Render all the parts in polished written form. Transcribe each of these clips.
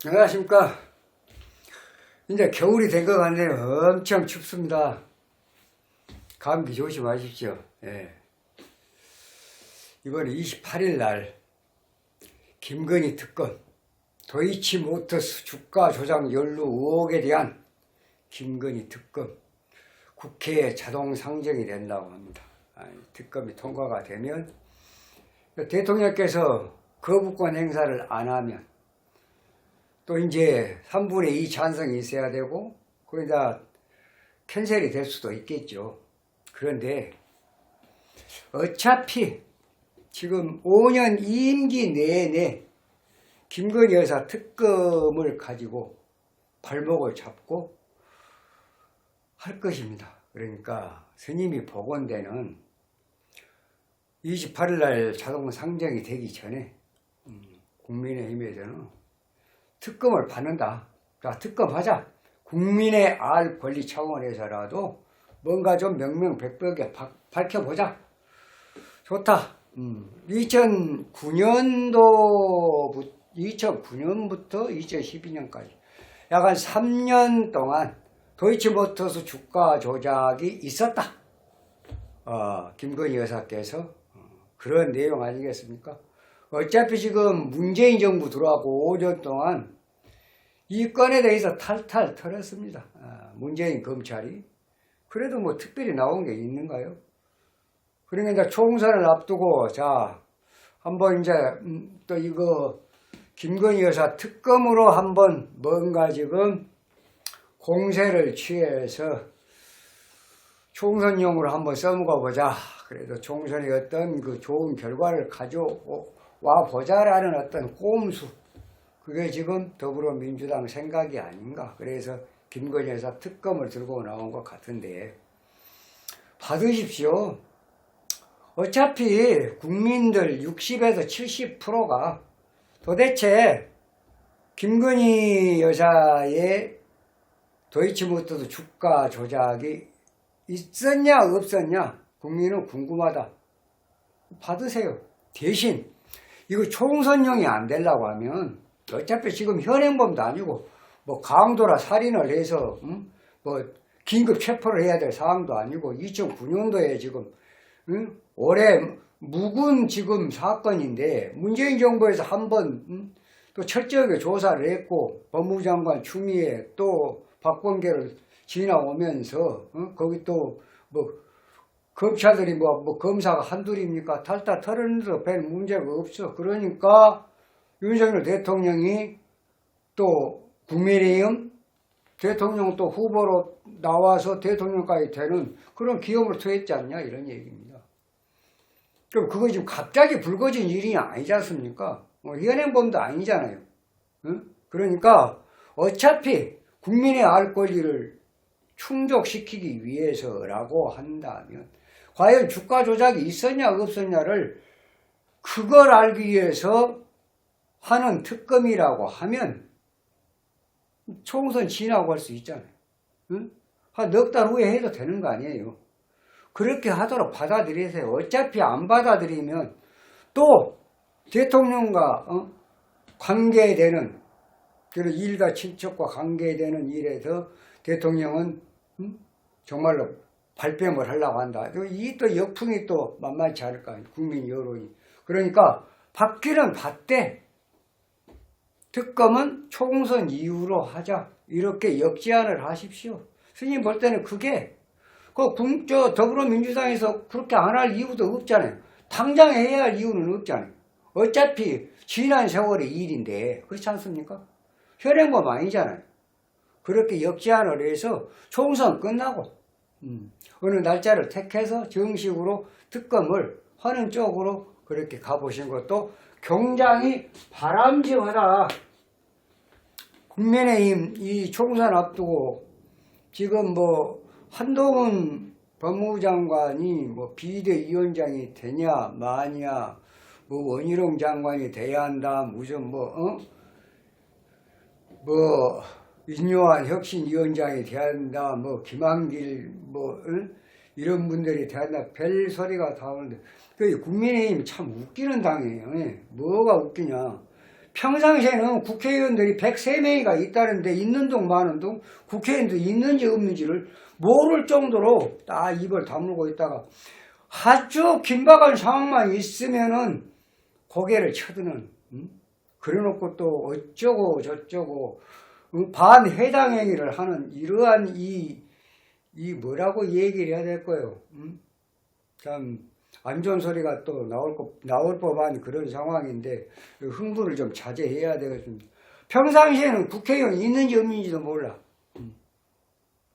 안녕하십니까. 이제 겨울이 된 것 같네요. 엄청 춥습니다. 감기 조심하십시오. 예. 이번에 28일 날 김건희 특검 도이치모터스 주가 조작 연루 의혹에 대한 김건희 특검 국회에 자동 상정이 된다고 합니다. 특검이 통과가 되면 대통령께서 거부권 행사를 안 하면 또 이제 3분의 2 찬성이 있어야 되고 거기다 캔슬이 될 수도 있겠죠. 그런데 어차피 지금 5년 임기 내내 김건희 여사 특검을 가지고 발목을 잡고 할 것입니다. 그러니까 스님이 복원되는 28일 날 자동 상정이 되기 전에 국민의힘에서는 특검을 받는다. 자, 특검하자. 국민의 알 권리 차원에서라도 뭔가 좀 명명백백하게 밝혀보자. 좋다. 2009년부터 2012년까지 약 한 3년 동안 도이치모터스 주가 조작이 있었다. 김건희 여사께서 그런 내용 아니겠습니까? 어차피 지금 문재인 정부 들어가고 5년 동안 이 건에 대해서 탈탈 털었습니다. 문재인 검찰이. 그래도 뭐 특별히 나온 게 있는가요? 그러니까 이제 총선을 앞두고 자 한번 이제 또 이거 김건희 여사 특검으로 한번 뭔가 지금 공세를 취해서 총선용으로 한번 써먹어 보자. 그래도 총선에 어떤 그 좋은 결과를 가져와 보자라는 어떤 꼼수. 그게 지금 더불어민주당 생각이 아닌가. 그래서 김건희 여사 특검을 들고 나온 것 같은데 받으십시오. 어차피 국민들 60에서 70%가 도대체 김건희 여사의 도이치모터스 주가 조작이 있었냐 없었냐 국민은 궁금하다. 받으세요. 대신 이거 총선용이 안 되려고 하면 어차피 지금 현행범도 아니고 뭐 강도나 살인을 해서 뭐 긴급 체포를 해야 될 상황도 아니고 2009년도에 지금 올해 묵은 지금 사건인데 문재인 정부에서 한번 또 철저하게 조사를 했고 법무부 장관 추미애 또 박범계를 지나오면서 거기 또 뭐 검찰들이 뭐 검사가 한둘입니까? 탈탈 털어내서 별 문제가 없어. 그러니까 윤석열 대통령이 또 국민의힘 대통령 또 후보로 나와서 대통령까지 되는 그런 기염을 토했지 않냐 이런 얘기입니다. 그럼 그거 지금 갑자기 불거진 일이 아니지 않습니까? 현행범도 아니잖아요. 그러니까 어차피 국민의 알 권리를 충족시키기 위해서라고 한다면 과연 주가 조작이 있었냐 없었냐를 그걸 알기 위해서 하는 특검이라고 하면 총선 지나고 할 수 있잖아요. 한 넉 달 후에 해도 되는 거 아니에요. 그렇게 하도록 받아들이세요. 어차피 안 받아들이면 또 대통령과 관계되는 그런 일가 친척과 관계되는 일에서 대통령은 정말로 발뺌을 하려고 한다. 이 또 역풍이 또 만만치 않을 거 아니에요. 국민 여론이. 그러니까 받기는 받되 특검은 총선 이후로 하자. 이렇게 역제안을 하십시오. 스님 볼 때는 그게 더불어민주당에서 그렇게 안 할 이유도 없잖아요. 당장 해야 할 이유는 없잖아요. 어차피 지난 세월의 일인데 그렇지 않습니까? 현행범 아니잖아요. 그렇게 역제안을 해서 총선 끝나고 어느 날짜를 택해서 정식으로 특검을 하는 쪽으로 그렇게 가보신 것도 굉장히 바람직하다. 국민의힘 이 총선 앞두고 지금 뭐 한동훈 법무부 장관이 뭐 비대위원장이 되냐 마냐 뭐 원희룡 장관이 돼야 한다 무슨 인요한 혁신위원장이 돼야 한다 뭐 김한길 이런 분들이 돼야 한다 별 소리가 다 오는데 국민의힘 참 웃기는 당이에요. 뭐가 웃기냐. 평상시에는 국회의원들이 103명이가 있다는데 있는 둥 마는 둥 국회의원들이 있는지 없는지를 모를 정도로 딱 입을 다물고 있다가 아주 긴박한 상황만 있으면은 고개를 쳐드는 그래놓고 또 어쩌고 저쩌고 반해당 행위를 하는 이러한 이 뭐라고 얘기를 해야 될 거예요. 참 안 좋은 소리가 또 나올 법한 그런 상황인데 흥분을 좀 자제해야 되겠습니다. 평상시에는 국회의원이 있는지 없는지도 몰라.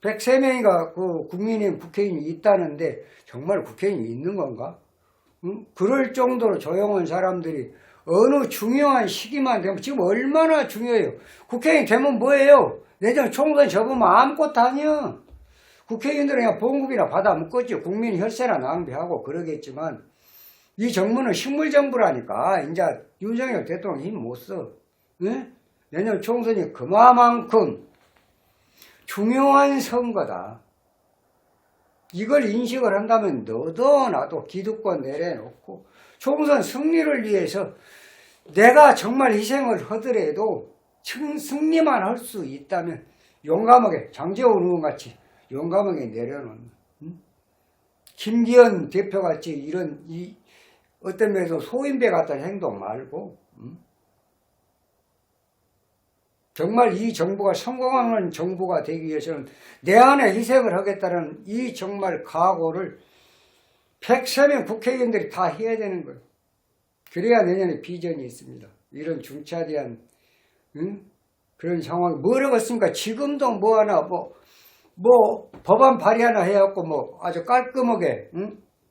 103명이가 그 국민의힘 국회의원이 있다는데 정말 국회의원이 있는 건가? 그럴 정도로 조용한 사람들이 어느 중요한 시기만 되면 지금 얼마나 중요해요. 국회의원 되면 뭐예요? 내년 총선 접으면 아무것도 아니야. 국회의원들은 그냥 봉급이나 받아 먹겠죠. 국민 혈세나 낭비하고 그러겠지만 이 정부는 식물정부라니까 이제 윤석열 대통령 힘 못 써. 응? 내년 총선이 그만큼 중요한 선거다. 이걸 인식을 한다면 너도 나도 기득권 내려놓고 총선 승리를 위해서 내가 정말 희생을 하더라도 승리만 할 수 있다면 용감하게 장제원 의원같이 용감하게 내려놓는 김기현 대표같이 이런 어떤 면에서 소인배 같은 행동 말고 정말 이 정부가 성공하는 정부가 되기 위해서는 내 안에 희생을 하겠다는 이 정말 각오를 103명 국회의원들이 다 해야 되는 거예요. 그래야 내년에 비전이 있습니다. 이런 중차대한 그런 상황이 뭐라겠습니까? 지금도 뭐 하나 뭐 법안 발의 하나 해갖고 뭐 아주 깔끔하게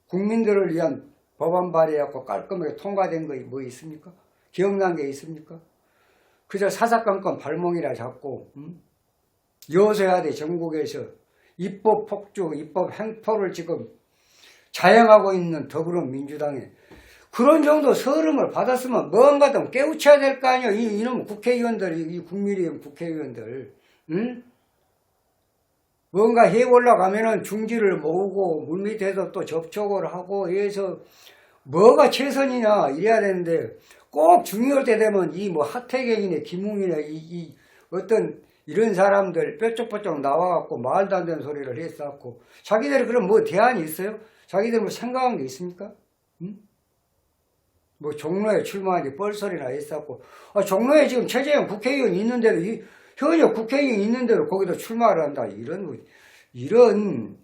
국민들을 위한 법안 발의해갖고 깔끔하게 통과된 거 뭐 있습니까? 기억난 게 있습니까? 그저 사사건건 발몽이라 잡고 여서야대 전국에서 입법 폭주, 입법 행포를 지금 자행하고 있는 더불어민주당에 그런 정도 서름을 받았으면 뭔가 좀 깨우쳐야 될 거 아니에요. 이놈 국회의원들, 이 국민의힘 국회의원들, 뭔가 해 올라가면은 중지를 모으고 물밑에서 또 접촉을 하고 해서 뭐가 최선이냐 이래야 되는데 꼭 중요할 때 되면 이 뭐 하태경이네 김웅이네 이 어떤 이런 사람들 뾰족뾰족 나와갖고 말도 안 되는 소리를 했었고 자기들이 그럼 뭐 대안이 있어요? 자기들 뭐 생각한 게 있습니까? 뭐 종로에 출마한 지 뻘소리나 했었고 종로에 지금 최재형 국회의원이 있는데도 현역 국회의원이 있는데도 거기도 출마를 한다 이런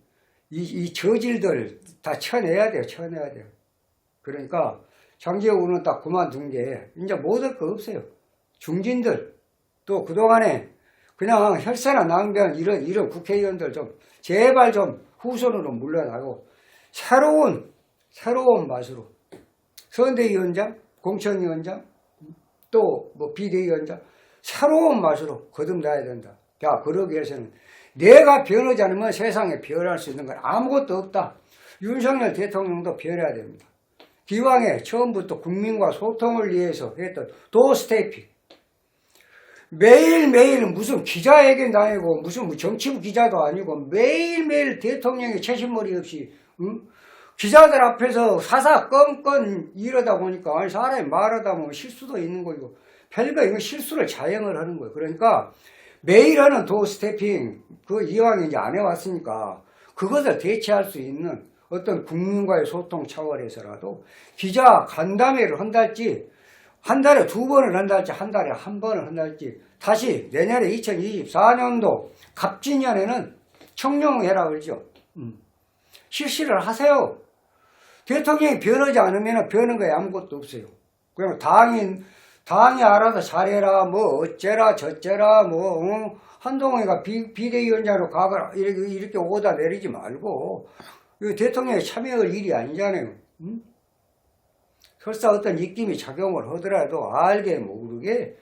이 저질들 다 쳐내야 돼요. 쳐내야 돼요. 그러니까 장제원은 딱 그만둔 게 이제 못할 거 없어요. 중진들 또 그동안에 그냥 혈세나 낭비한 이런 국회의원들 좀 제발 좀 후손으로 물러나고 새로운 맛으로 선대위원장, 공천위원장 또 뭐 비대위원장 새로운 맛으로 거듭나야 된다. 야, 그러기 위해서는 내가 변하지 않으면 세상에 변할 수 있는 건 아무것도 없다. 윤석열 대통령도 변해야 됩니다. 기왕에 처음부터 국민과 소통을 위해서 했던 도스태핑 매일매일 무슨 기자회견도 아니고 무슨 정치부 기자도 아니고 매일매일 대통령의 채신머리 없이 기자들 앞에서 사사건건 이러다 보니까 사람이 말하다 보면 실수도 있는 거고 별거 이거 실수를 자행을 하는 거예요. 그러니까 매일 하는 도스태핑 그 이왕에 이제 안 해왔으니까 그것을 대체할 수 있는 어떤 국민과의 소통 차원에서라도 기자 간담회를 한달지 한 달에 2번을 한달지 한 달에 1번을 한달지 다시 내년에 2024년도 갑진년에는 청룡회라 그러죠. 실시를 하세요. 대통령이 변하지 않으면 변한 거에 아무것도 없어요. 그냥 당이 알아서 잘해라 뭐 어째라 저째라 뭐 한동훈이가 비대위원장으로 가거라 이렇게 오다 내리지 말고 대통령이 참여할 일이 아니잖아요. 설사 어떤 입김이 작용을 하더라도 알게 모르게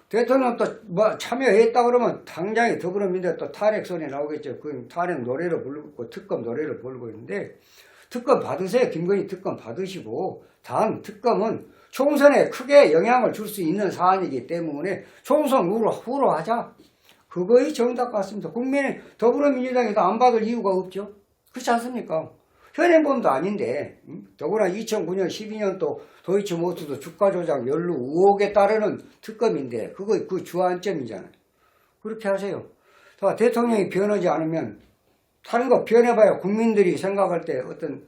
대통령 또 뭐 참여했다 그러면 당장에 더불어민주당 또 탄핵 소리 나오겠죠. 그 탄핵 노래를 부르고 특검 노래를 부르고 있는데 특검 받으세요. 김건희 특검 받으시고 다음 특검은 총선에 크게 영향을 줄 수 있는 사안이기 때문에 총선 후로 하자. 그거의 정답 같습니다. 국민의 더불어민주당에도 안 받을 이유가 없죠. 그렇지 않습니까? 현행범도 아닌데, 더구나 2009년, 12년 또 도이치모터도 주가 조작 연루 의혹에 따르는 특검인데, 그거 그 주안점이잖아요. 그렇게 하세요. 대통령이 변하지 않으면, 다른 거 변해봐야 국민들이 생각할 때 어떤,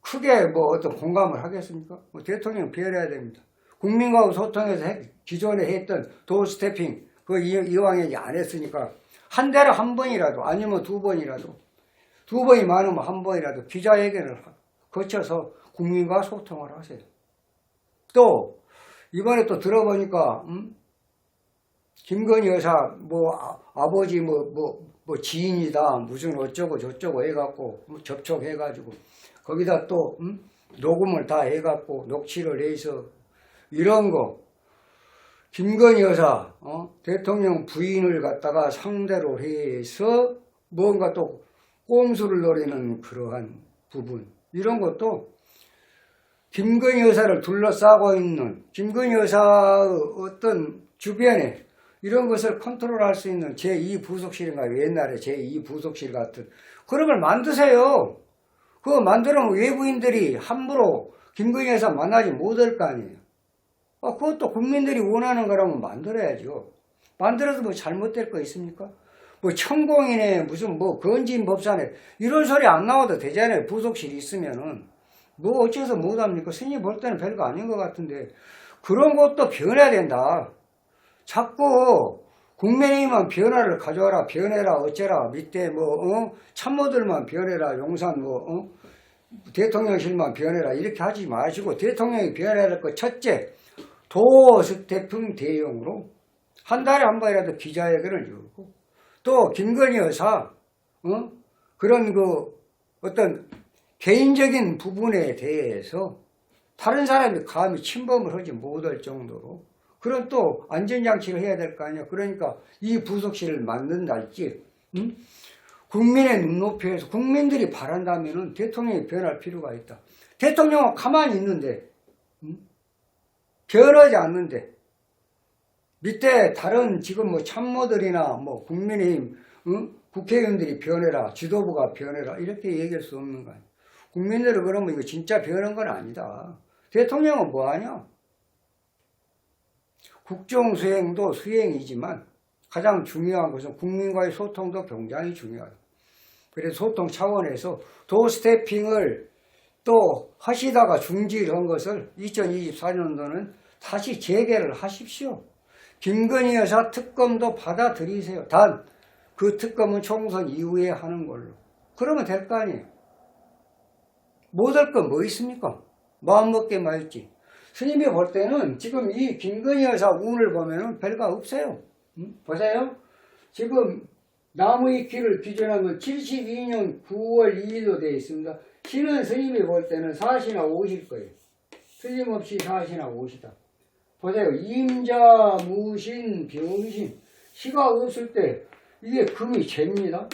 크게 어떤 공감을 하겠습니까? 대통령 변해야 됩니다. 국민과 소통해서 기존에 했던 도어 스태핑, 그거 이왕에 안 했으니까, 한 달에 한 번이라도, 아니면 두 번이라도, 두 번이 많으면 한 번이라도 기자회견을 거쳐서 국민과 소통을 하세요. 또, 이번에 또 들어보니까, 김건희 여사, 아버지, 지인이다, 무슨 어쩌고 저쩌고 해갖고, 접촉해가지고, 거기다 또, 녹음을 다 해갖고, 녹취를 해서, 이런 거, 김건희 여사, 대통령 부인을 갖다가 상대로 해서, 뭔가 또, 꼼수를 노리는 그러한 부분, 이런 것도, 김건희 여사를 둘러싸고 있는, 김건희 여사의 어떤 주변에, 이런 것을 컨트롤할 수 있는 제2부속실인가요? 옛날에 제2부속실 같은 그런 걸 만드세요. 그거 만들면 외부인들이 함부로 김건희 여사 만나지 못할 거 아니에요. 그것도 국민들이 원하는 거라면 만들어야죠. 만들어도 뭐 잘못될 거 있습니까? 천공이네 무슨 건진법사네 이런 소리 안 나와도 되잖아요. 부속실이 있으면은 어째서 못합니까? 스님 볼 때는 별거 아닌 것 같은데 그런 것도 변해야 된다. 자꾸 국민의힘만 변화를 가져와라, 변해라, 어째라, 밑에 참모들만 변해라, 용산 대통령실만 변해라, 이렇게 하지 마시고, 대통령이 변해야 될 것, 첫째, 도스태핑 대용으로 한 달에 한 번이라도 기자회견을 열고, 또, 김건희 여사, 그런 어떤 개인적인 부분에 대해서 다른 사람이 감히 침범을 하지 못할 정도로 그런 또 안전장치를 해야 될 거 아니야. 그러니까 이 부속실을 만든달지 국민의 눈높이에서 국민들이 바란다면은 대통령이 변할 필요가 있다. 대통령은 가만히 있는데 변하지 않는데 밑에 다른 지금 참모들이나 국민의힘 국회의원들이 변해라, 지도부가 변해라 이렇게 얘기할 수 없는 거 아니야. 국민들은 그러면 이거 진짜 변한 건 아니다. 대통령은 뭐하냐? 국정수행도 수행이지만 가장 중요한 것은 국민과의 소통도 굉장히 중요하다. 그래서 소통 차원에서 도스태핑을 또 하시다가 중지한 것을 2024년도는 다시 재개를 하십시오. 김건희 여사 특검도 받아들이세요. 단 그 특검은 총선 이후에 하는 걸로. 그러면 될 거 아니에요. 못할 건 뭐 있습니까? 마음먹게 말지. 스님이 볼 때는 지금 이 김건희 여사 운을 보면은 별거 없어요. 보세요. 지금 나무의 키를 기준하면 72년 9월 2일로 되어 있습니다. 시는 스님이 볼 때는 4시나 5실 거예요. 틀림없이 4시나 5시다. 보세요. 임자, 무신, 병신. 시가 없을 때 이게 금이 잽니다.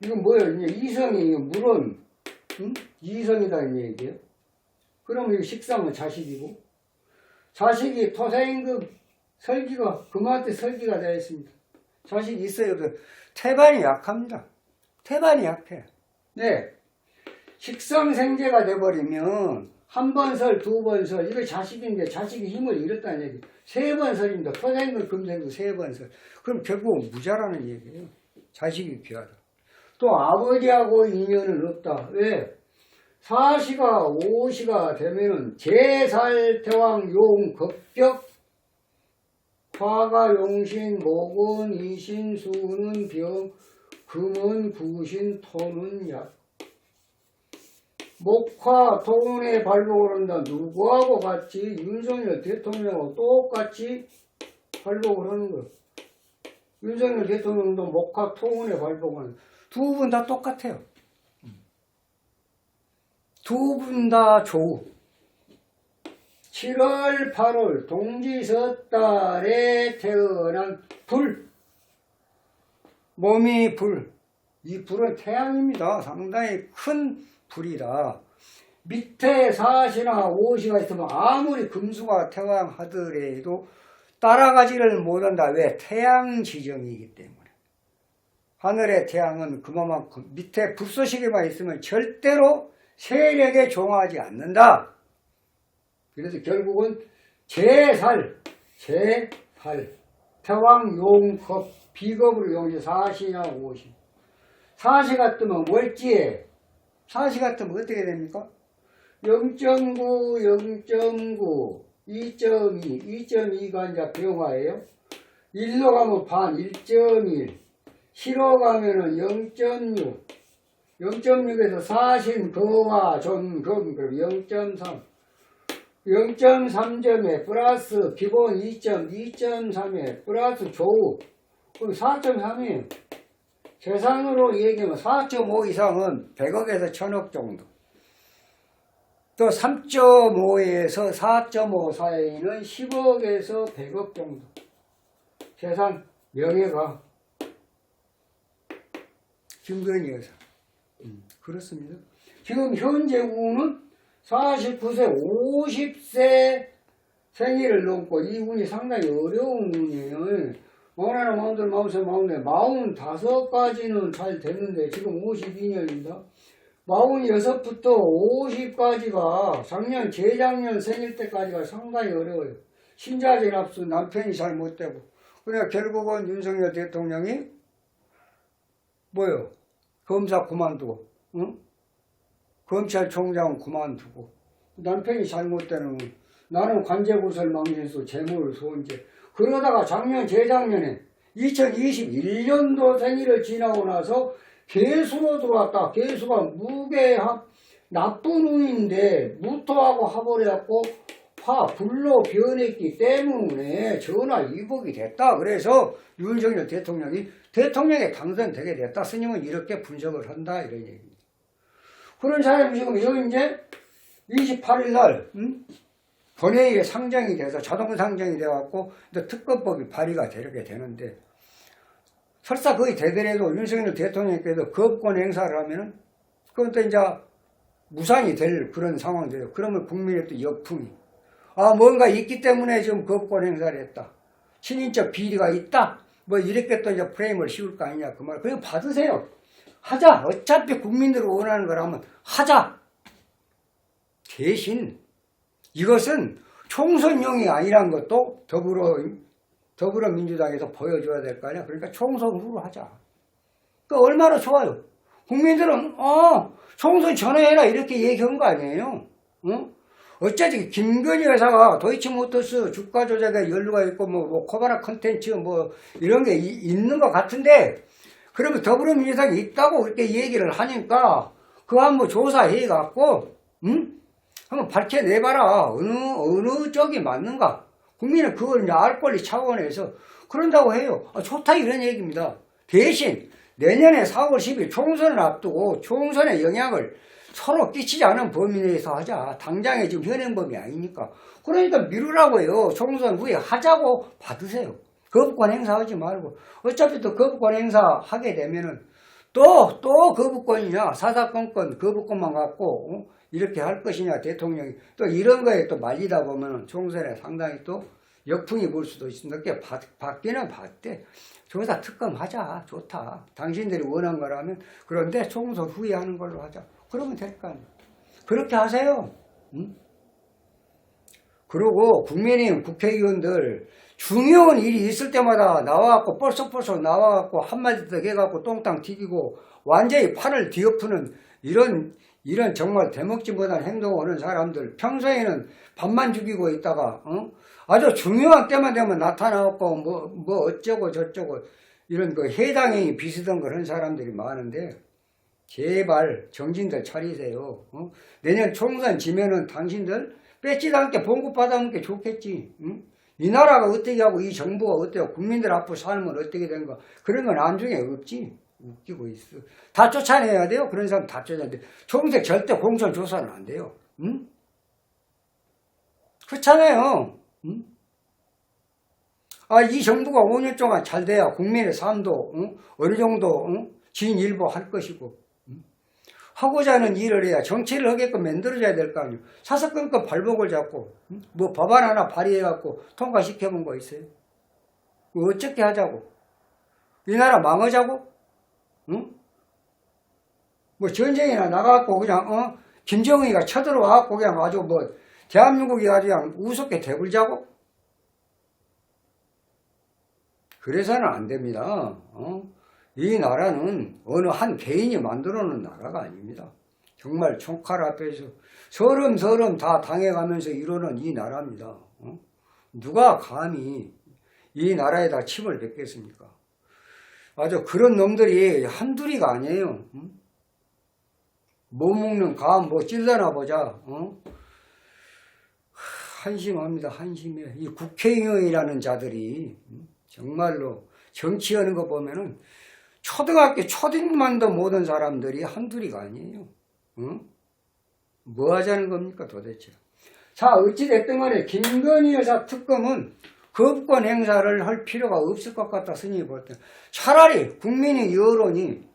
이건 뭐예요? 이성이 물은 이성이다 이 얘기예요. 그러면 이 식상은 자식이고 자식이 토사임금 설기가 금한테 설기가 되어 있습니다. 자식이 있어요. 태반이 약합니다. 태반이 약해. 네. 식상생재가 돼버리면 한 번 설, 두 번 설, 이거 자식인데 자식이 힘을 잃었다는 얘기. 세 번 설입니다. 토사임금 금생도 세 번 설. 그럼 결국은 무자라는 얘기예요. 자식이 귀하다. 또 아버지하고 인연은 없다. 왜? 4시가 5시가 되면은 제살태왕 용 급격 화가 용신 목은 이신 수는 병 금은 구신 토는 약 목화 토운의 발복을 한다. 누구하고 같이 윤석열 대통령하고 똑같이 발복을 하는 거예요. 윤석열 대통령도 목화 토운의 발복을 한다. 두 분 다 똑같아요. 두 분 다 조우. 7월 8월 동지섣달에 태어난 불. 몸이 불. 이 불은 태양입니다. 상당히 큰 불이다. 밑에 4시나 5시가 있으면 아무리 금수가 태왕하더라도 따라가지를 못한다. 왜? 태양 지정이기 때문에. 하늘의 태양은 그만큼 밑에 불쏘시개만 있으면 절대로 세력에 종하지 않는다. 그래서 결국은 제살, 태왕용겁, 비겁으로 용시 4시나 50. 4시가 뜨면 월지에, 4시가 뜨면 어떻게 됩니까? 0.9, 0.9, 2.2, 2.2가 이제 병화예요. 1로 가면 반, 1.1. 10로 가면은 0.6. 0.6에서 사신, 거화, 전금, 그럼 0.3. 0.3점에 플러스 기본 2.3에 플러스 조우. 그럼 4.3이에요. 재산으로 얘기하면 4.5 이상은 100억에서 1000억 정도. 또 3.5에서 4.5 사이는 10억에서 100억 정도. 재산, 명예가 김건희 여사. 그렇습니다. 지금 현재 운은 49세, 50세 생일을 넘고 이 운이 상당히 어려운 운이에요. 마흔하나, 마흔둘, 마흔셋, 마흔넷, 45까지는 잘 됐는데 지금 52년입니다. 46부터 50까지가 작년, 재작년 생일 때까지가 상당히 어려워요. 신자진 합수 남편이 잘 못되고. 그러니까 결국은 윤석열 대통령이 뭐요? 검사 그만두고, 응? 검찰총장 그만두고, 남편이 잘못되는 나는 관제구설 망신수, 재물 손재. 그러다가 작년, 재작년에 2021년도 생일을 지나고 나서 개수로 들어왔다. 개수가 무게합, 나쁜 운인데 무토하고 합을 해갖고 불로 변했기 때문에 전화위복이 됐다. 그래서 윤석열 대통령이 대통령에 당선되게 됐다. 스님은 이렇게 분석을 한다. 이런 얘기입니다. 그런 사람이 지금 여기 이제 28일 날, 본회의에 상정이 돼서 자동 상정이 돼갖고 특검법이 발의가 되게 되는데, 설사 거의 되더라도 윤석열 대통령께서 거부권 행사를 하면은 그건 또 이제 무산이 될 그런 상황이에요. 그러면 국민의 또 역풍이, 뭔가 있기 때문에 지금 거부권 행사를 했다. 친인적 비리가 있다. 뭐 이렇게 또 이제 프레임을 씌울 거 아니냐 그 말. 그냥 받으세요. 하자. 어차피 국민들이 원하는 거라면 하자. 대신 이것은 총선용이 아니란 것도 더불어민주당에서 보여줘야 될 거 아니야. 그러니까 총선 후로 하자. 그러니까 얼마나 좋아요. 국민들은 총선 전에 해라 이렇게 얘기한 거 아니에요. 어차피 김건희 회사가 도이치모터스 주가 조작에 연루가 있고 뭐 코바나 컨텐츠 뭐 이런 게 있는 것 같은데, 그러면 더불어민주당이 있다고 그렇게 얘기를 하니까 그거 한번 조사해 갖고 한번 밝혀내봐라. 어느 쪽이 맞는가. 국민은 그걸 이제 알 권리 차원에서 그런다고 해요. 좋다 이런 얘기입니다. 대신 내년에 4월 10일 총선을 앞두고 총선의 영향을 서로 끼치지 않은 범위 내에서 하자. 당장에 지금 현행범이 아니니까. 그러니까 미루라고 해요. 총선 후에 하자고 받으세요. 거부권 행사하지 말고. 어차피 또 거부권 행사하게 되면은 또 거부권이냐, 사사건건 거부권만 갖고 이렇게 할 것이냐, 대통령이 또 이런 거에 또 말리다 보면은 총선에 상당히 또 역풍이 불 수도 있습니다. 그게 받기는 받대. 조사 특검하자. 좋다. 당신들이 원한 거라면. 그런데 총선 후에 하는 걸로 하자. 그러면 될 거 아니에요. 그렇게 하세요. 그리고 국민의힘 국회의원들 중요한 일이 있을 때마다 나와갖고 뻘썩뻘썩 나와갖고 한마디 더 해갖고 똥땅 튀기고 완전히 판을 뒤엎는 이런 정말 대먹지 못한 행동을 하는 사람들, 평소에는 밥만 죽이고 있다가 아주 중요한 때만 되면 나타나갖고 뭐 어쩌고 저쩌고 이런 그 해당행위 비슷한 걸 하는 사람들이 많은데, 제발 정신들 차리세요. 내년 총선 지면은 당신들 뺏지도 않게 봉급 받아먹는 게 좋겠지. 이 나라가 어떻게 하고 이 정부가 어때요? 국민들 앞으로 살면 어떻게 된가? 그런 건 안중에 없지. 웃기고 있어. 다 쫓아내야 돼요. 그런 사람 다 쫓아내야 돼. 총색 절대 공천 조사는 안 돼요. 그렇잖아요. 이 정부가 5년 동안 잘 돼야 국민의 삶도 어느 정도 진일보 할 것이고, 하고자 하는 일을 해야 정치를 하게끔 만들어줘야 될 거 아니에요. 사사건건 발목을 잡고 뭐 법안 하나 발의해갖고 통과시켜본 거 있어요? 어떻게 하자고? 이 나라 망하자고? 응? 뭐 전쟁이나 나가갖고 그냥 김정은이가 쳐들어와갖고 그냥 아주 뭐 대한민국이 아주 그냥 우습게 대불자고? 그래서는 안 됩니다. 이 나라는 어느 한 개인이 만들어 놓은 나라가 아닙니다. 정말 총칼 앞에서 서름서름 다 당해가면서 이루는 이 나라입니다. 누가 감히 이 나라에다 침을 뱉겠습니까? 아주 그런 놈들이 한둘이가 아니에요. 못 먹는 감 뭐 찔러나 보자. 한심합니다. 한심해. 이 국회의원이라는 자들이 정말로 정치하는 거 보면은 초등학교 초딩만도 못한 사람들이 한둘이가 아니에요. 뭐 하자는 겁니까 도대체. 자, 어찌됐든 간에 김건희 여사 특검은 거부권 행사를 할 필요가 없을 것 같다 스님이 볼 때. 차라리 국민의 여론이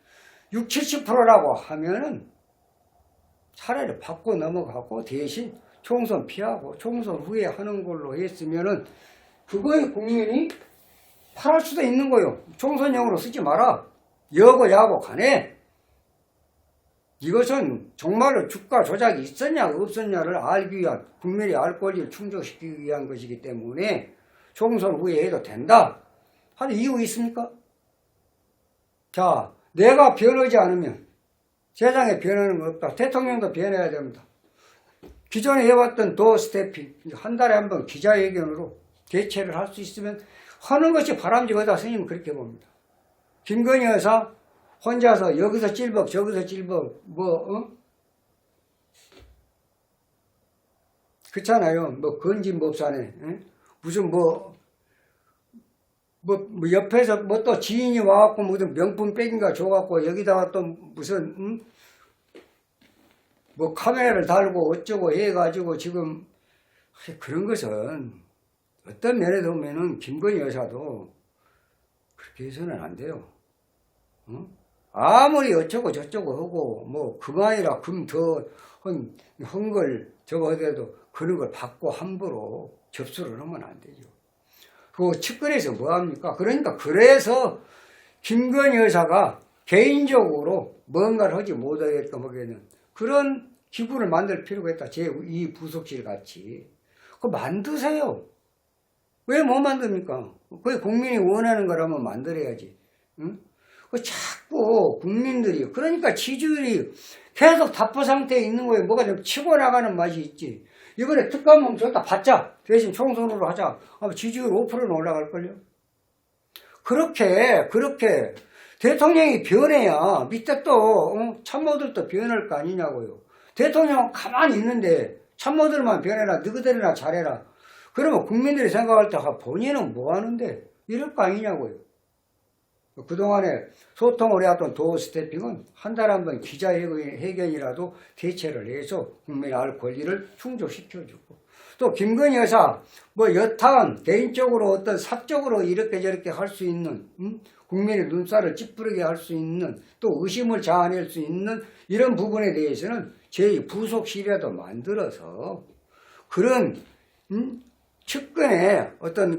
60, 70%라고 하면은 차라리 받고 넘어가고 대신 총선 피하고 총선 후에 하는 걸로 했으면은 그거에 국민이 팔할 수도 있는 거요. 총선용으로 쓰지 마라. 여고 야고 간에. 이것은 정말로 주가 조작이 있었냐 없었냐를 알기 위한 국민의 알 권리를 충족시키기 위한 것이기 때문에 총선 후에 해도 된다 하는 이유 있습니까? 자, 내가 변하지 않으면 세상에 변하는 거 없다. 대통령도 변해야 됩니다. 기존에 해왔던 도어스태핑 한 달에 한 번 기자회견으로 대체를 할 수 있으면 하는 것이 바람직하다 스님은 그렇게 봅니다. 김건희 여사 혼자서 여기서 찔벅 저기서 찔벅 그렇잖아요. 뭐 건진법사네 무슨 옆에서 뭐 또 지인이 와갖고 무슨 명품 백인가 줘갖고 여기다가 또 무슨 뭐 카메라를 달고 어쩌고 해가지고 지금 그런 것은 어떤 면에서 보면은 김건희 여사도 그렇게 해서는 안 돼요. 아무리 어쩌고 저쩌고 하고 뭐 그만이라 금 더 한 걸 저거 하더라도 그런 걸 받고 함부로 접수를 하면 안 되죠. 그 측근에서 뭐합니까? 그러니까 그래서 김건희 여사가 개인적으로 뭔가를 하지 못하게끔 하게는 그런 기구를 만들 필요가 있다. 제2 부속실 같이. 그거 만드세요. 왜 못 만듭니까? 그게 국민이 원하는 거라면 만들어야지. 응? 그 자꾸 국민들이 그러니까 지지율이 계속 답보 상태에 있는 거예요. 뭐가 좀 치고 나가는 맛이 있지. 이번에 특감은 좋다 받자. 대신 총선으로 하자. 지지율 5%는 올라갈걸요. 그렇게 대통령이 변해야 밑에 또 참모들도 변할 거 아니냐고요. 대통령은 가만히 있는데 참모들만 변해라. 너희들이나 잘해라. 그러면 국민들이 생각할 때 본인은 뭐 하는데 이럴 거 아니냐고요. 그동안에 소통을 해왔던 도어 스태핑은 한 달에 한 번 기자회견이라도 대체를 해서 국민의 알 권리를 충족시켜주고 또 김건희 여사 뭐 여타한 개인적으로 어떤 사적으로 이렇게 저렇게 할 수 있는 국민의 눈살을 찌푸리게 할 수 있는 또 의심을 자아낼 수 있는 이런 부분에 대해서는 제2 부속실이라도 만들어서 그런 측근의 어떤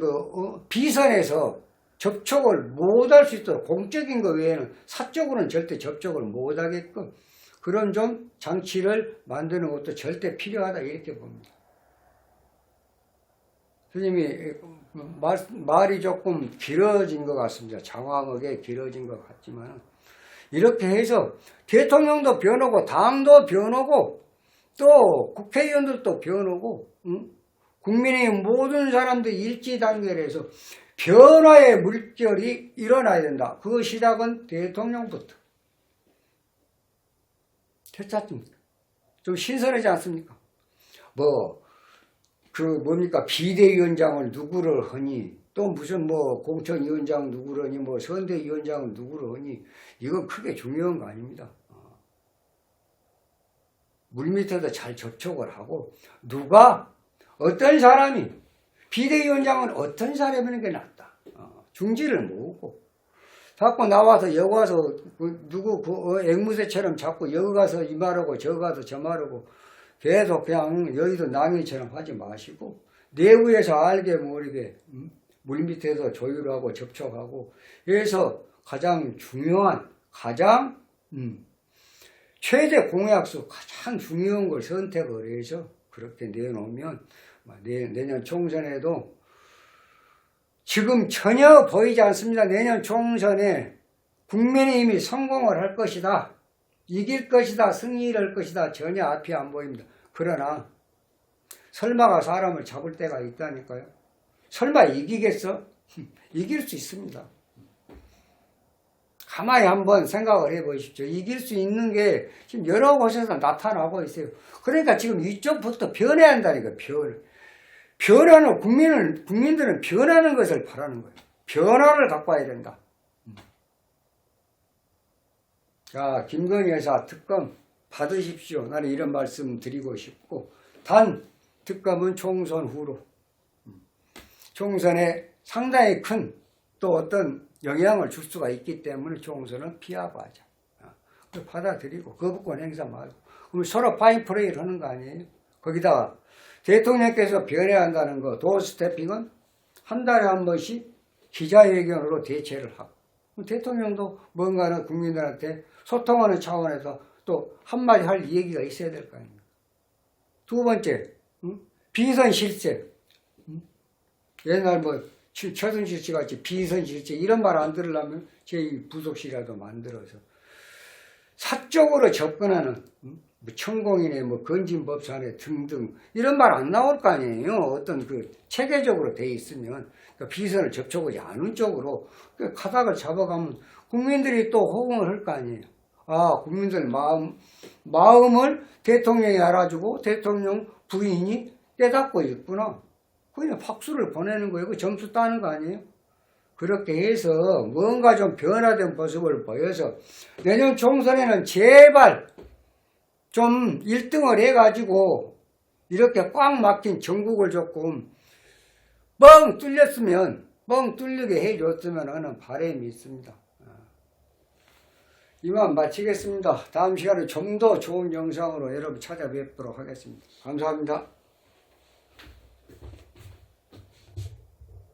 비선에서 접촉을 못할 수 있도록 공적인 것 외에는 사적으로는 절대 접촉을 못하게끔 그런 좀 장치를 만드는 것도 절대 필요하다 이렇게 봅니다. 스님이 말이 조금 길어진 것 같습니다. 장황하게 길어진 것 같지만 이렇게 해서 대통령도 변하고 당도 변하고 또 국회의원들도 변하고 국민의 모든 사람들이 일지단결해서 변화의 물결이 일어나야 된다. 그 시작은 대통령부터. 괜찮습니까? 좀 신선하지 않습니까? 뭡니까? 비대위원장을 누구를 하니, 또 무슨 공천위원장 누구를 하니, 선대위원장을 누구를 하니, 이건 크게 중요한 거 아닙니다. 물밑에도 잘 접촉을 하고, 어떤 사람이, 비대위원장은 어떤 사람이 하는 게 낫다. 중지를 모으고 자꾸 나와서 여기 가서 앵무새처럼 자꾸 여기 가서 이 말하고 저기 가서 저 말하고 계속 그냥 여의도 낭인처럼 하지 마시고 내부에서 알게 모르게 물밑에서 조율하고 접촉하고 해서 가장 중요한 가장 최대 공약수 가장 중요한 걸 선택을 해서 그렇게 내놓으면 내년 총선에도 지금 전혀 보이지 않습니다. 내년 총선에 국민의힘이 성공을 할 것이다. 이길 것이다. 승리를 할 것이다. 전혀 앞이 안 보입니다. 그러나 설마가 사람을 잡을 때가 있다니까요. 설마 이기겠어? 이길 수 있습니다. 가만히 한번 생각을 해보십시오. 이길 수 있는 게 지금 여러 곳에서 나타나고 있어요. 그러니까 지금 이쪽부터 변해야 한다니까요. 변하는 국민들은 변하는 것을 바라는 거예요. 변화를 갖고 와야 된다. 자, 김건희 여사 특검 받으십시오. 나는 이런 말씀 드리고 싶고, 단 특검은 총선 후로 총선에 상당히 큰 또 어떤 영향을 줄 수가 있기 때문에 총선은 피하고 하자. 받아들이고 거부권 행사 말고. 그럼 서로 파인프레이를 하는 거 아니에요? 거기다가 대통령께서 변해야 한다는 거 도어스태핑은 한 달에 한 번씩 기자회견으로 대체를 하고, 대통령도 뭔가는 국민들한테 소통하는 차원에서 또 한마디 할 얘기가 있어야 될 거 아닙니까? 두 번째, 비선 실세. 옛날 최순실 씨 같이 비선 실세 이런 말 안 들으려면 제2부속실이라도 만들어서 사적으로 접근하는 천공이네, 건진법사네 등등 이런 말 안 나올 거 아니에요. 어떤 체계적으로 돼 있으면 비선을 접촉하지 않은 쪽으로 가닥을 잡아가면 국민들이 또 호응을 할 거 아니에요. 아, 국민들 마음을 대통령이 알아주고 대통령 부인이 깨닫고 있구나. 그냥 박수를 보내는 거예요. 그 점수 따는 거 아니에요? 그렇게 해서 뭔가 좀 변화된 모습을 보여서 내년 총선에는 제발 좀 1등을 해가지고 이렇게 꽉 막힌 전국을 조금 뻥 뚫리게 해줬으면 하는 바람이 있습니다. 이만 마치겠습니다. 다음 시간에 좀 더 좋은 영상으로 여러분 찾아뵙도록 하겠습니다. 감사합니다.